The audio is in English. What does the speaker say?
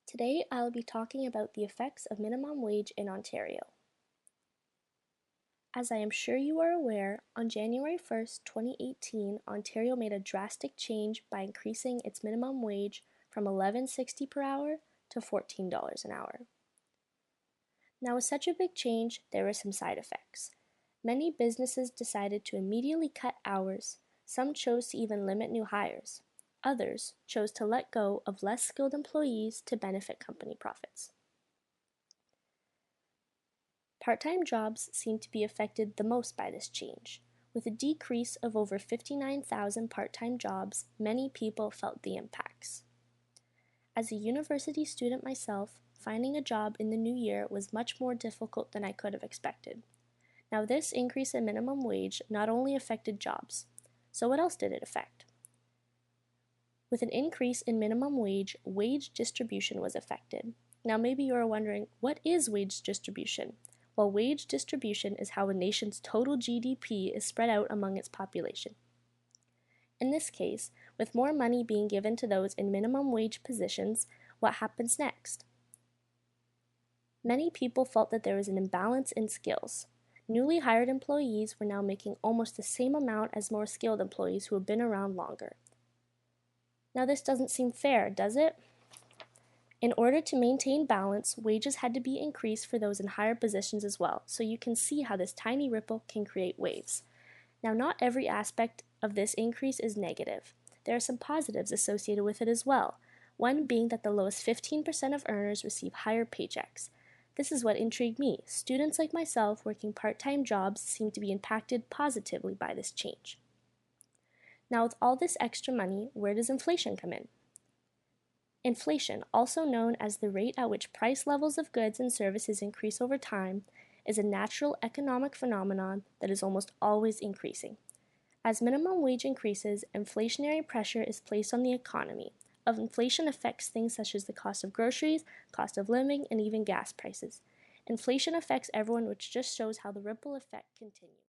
Today I'll be talking about the effects of minimum wage in Ontario. As I am sure you are aware, on January 1st, 2018, Ontario made a drastic change by increasing its minimum wage from $11.60 per hour to $14 an hour. Now, with such a big change, there were some side effects. Many businesses decided to immediately cut hours. Some chose to even limit new hires. Others chose to let go of less skilled employees to benefit company profits. Part-time jobs seem to be affected the most by this change. With a decrease of over 59,000 part-time jobs, many people felt the impacts. As a university student myself, finding a job in the new year was much more difficult than I could have expected. Now, this increase in minimum wage not only affected jobs. So what else did it affect? With an increase in minimum wage distribution was affected. Now, maybe you are wondering, what is wage distribution? Well, wage distribution is how a nation's total GDP is spread out among its population. In this case, with more money being given to those in minimum wage positions, what happens next? Many people felt that there was an imbalance in skills. Newly hired employees were now making almost the same amount as more skilled employees who have been around longer. Now, this doesn't seem fair, does it? In order to maintain balance, wages had to be increased for those in higher positions as well, so you can see how this tiny ripple can create waves. Now, not every aspect of this increase is negative. There are some positives associated with it as well, one being that the lowest 15% of earners receive higher paychecks. This is what intrigued me. Students like myself working part-time jobs seem to be impacted positively by this change. Now, with all this extra money, where does inflation come in? Inflation, also known as the rate at which price levels of goods and services increase over time, is a natural economic phenomenon that is almost always increasing. As minimum wage increases, inflationary pressure is placed on the economy. Inflation affects things such as the cost of groceries, cost of living, and even gas prices. Inflation affects everyone, which just shows how the ripple effect continues.